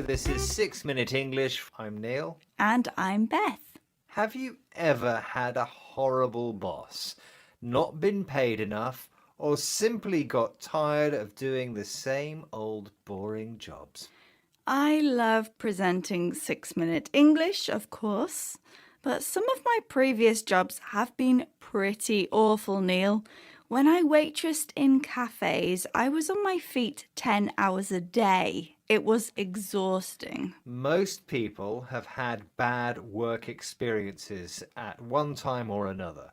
this is 6 Minute English. I'm Neil. And I'm Beth. Have you ever had a horrible boss, not been paid enough, or simply got tired of doing the same old boring jobs? I love presenting 6 Minute English, of course, but some of my previous jobs have been pretty awful, Neil. When I waitressed in cafes, I was on my feet 10 hours a day. It was exhausting. Most people have had bad work experiences at one time or another.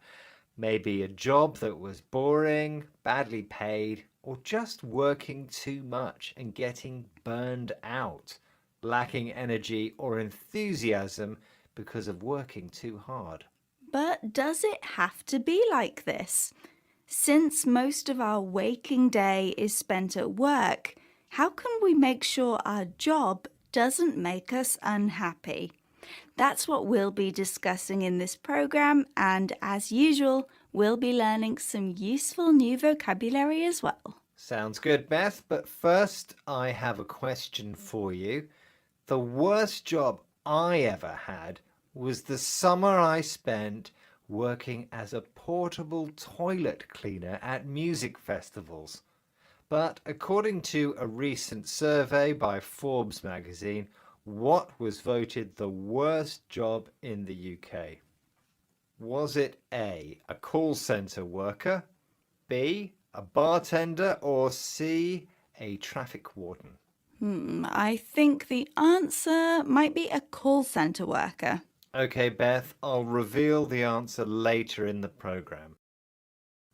Maybe a job that was boring, badly paid, or just working too much and getting burned out, lacking energy or enthusiasm because of working too hard. But does it have to be like this? Since most of our waking day is spent at work, how can we make sure our job doesn't make us unhappy? That's what we'll be discussing in this program, and as usual, we'll be learning some useful new vocabulary as well. Sounds good, Beth, but first I have a question for you. The worst job I ever had was the summer I spent working as a portable toilet cleaner at music festivals. But according to a recent survey by Forbes magazine, what was voted the worst job in the UK? Was it A, a call centre worker, B, a bartender, or C, a traffic warden? I think the answer might be a call centre worker. Okay, Beth, I'll reveal the answer later in the program.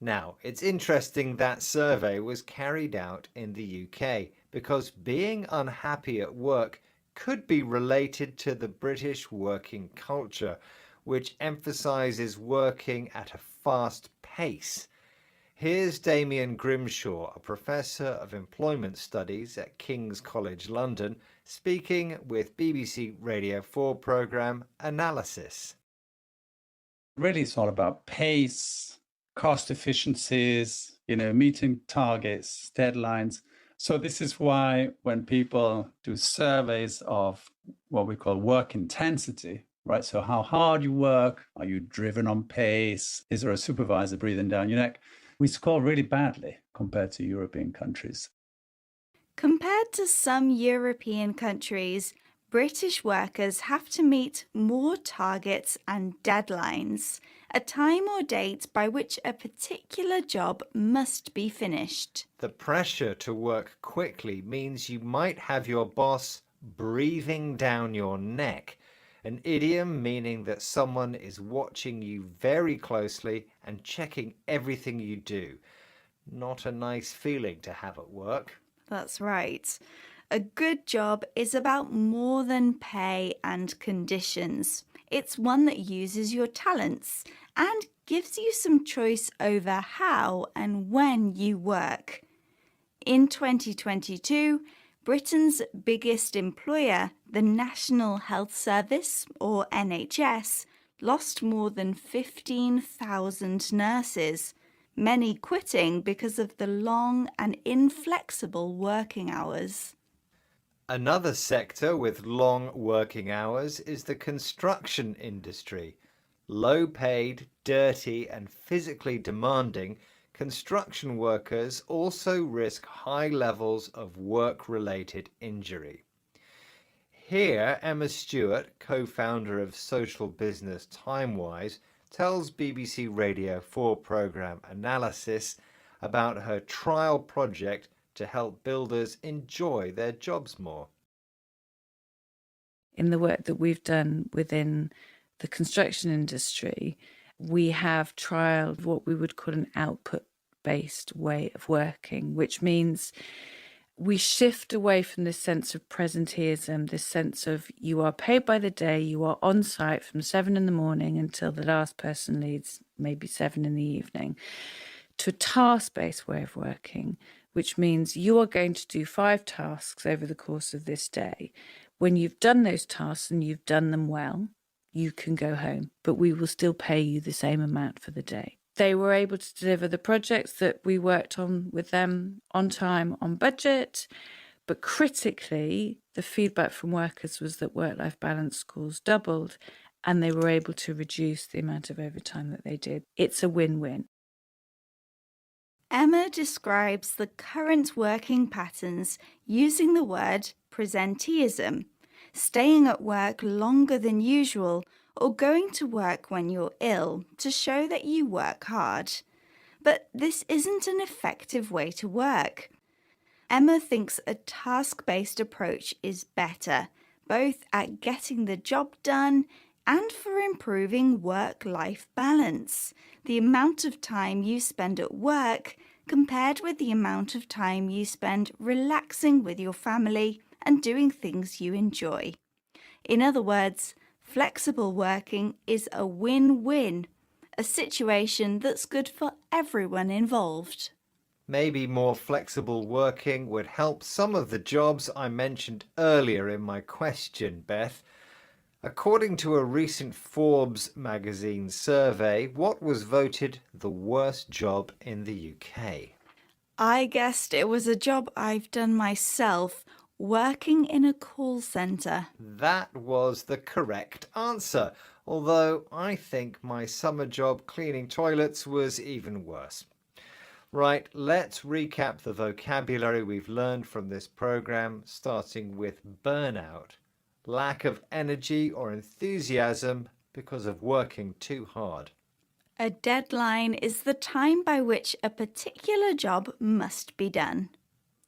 Now, it's interesting that survey was carried out in the UK because being unhappy at work could be related to the British working culture, which emphasises working at a fast pace. Here's Damien Grimshaw, a professor of employment studies at King's College London, speaking with BBC Radio 4 programme Analysis. Really, it's all about pace, cost efficiencies, meeting targets, deadlines. So this is why when people do surveys of what we call work intensity, right? So how hard you work, are you driven on pace? Is there a supervisor breathing down your neck? We score really badly compared to European countries. Compared to some European countries, British workers have to meet more targets and deadlines, a time or date by which a particular job must be finished. The pressure to work quickly means you might have your boss breathing down your neck, an idiom meaning that someone is watching you very closely and checking everything you do. Not a nice feeling to have at work. That's right. A good job is about more than pay and conditions. It's one that uses your talents and gives you some choice over how and when you work. In 2022, Britain's biggest employer, the National Health Service, or NHS, lost more than 15,000 nurses, many quitting because of the long and inflexible working hours. Another sector with long working hours is the construction industry. Low paid, dirty and physically demanding, construction workers also risk high levels of work-related injury. Here, Emma Stewart, co-founder of social business Timewise, tells BBC Radio 4 programme Analysis about her trial project to help builders enjoy their jobs more. In the work that we've done within the construction industry, we have trialled what we would call an output-based way of working, which means we shift away from this sense of presenteeism, this sense of you are paid by the day, you are on site from 7 in the morning until the last person leaves, maybe 7 in the evening, to a task-based way of working, which means you are going to do 5 tasks over the course of this day. When you've done those tasks and you've done them well, you can go home, but we will still pay you the same amount for the day. They were able to deliver the projects that we worked on with them on time, on budget, but critically, the feedback from workers was that work-life balance scores doubled and they were able to reduce the amount of overtime that they did. It's a win-win. Emma describes the current working patterns using the word presenteeism, staying at work longer than usual or going to work when you're ill to show that you work hard. But this isn't an effective way to work. Emma thinks a task-based approach is better, both at getting the job done and for improving work-life balance. The amount of time you spend at work compared with the amount of time you spend relaxing with your family and doing things you enjoy. In other words, flexible working is a win-win, a situation that's good for everyone involved. Maybe more flexible working would help some of the jobs I mentioned earlier in my question, Beth. According to a recent Forbes magazine survey, what was voted the worst job in the UK? I guessed it was a job I've done myself, working in a call centre. That was the correct answer, although I think my summer job cleaning toilets was even worse. Right, let's recap the vocabulary we've learned from this program, starting with burnout. Lack of energy or enthusiasm because of working too hard. A deadline is the time by which a particular job must be done.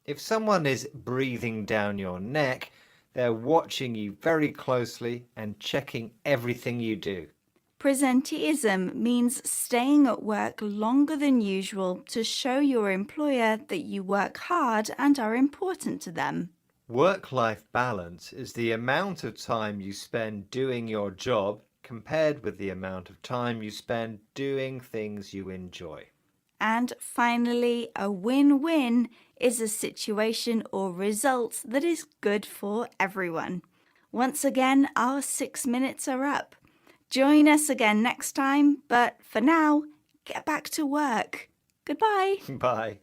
If someone is breathing down your neck, they're watching you very closely and checking everything you do. Presenteeism means staying at work longer than usual to show your employer that you work hard and are important to them. Work-life balance is the amount of time you spend doing your job compared with the amount of time you spend doing things you enjoy. And finally, a win-win is a situation or result that is good for everyone. Once again, our 6 minutes are up. Join us again next time, but for now, get back to work. Goodbye. Bye.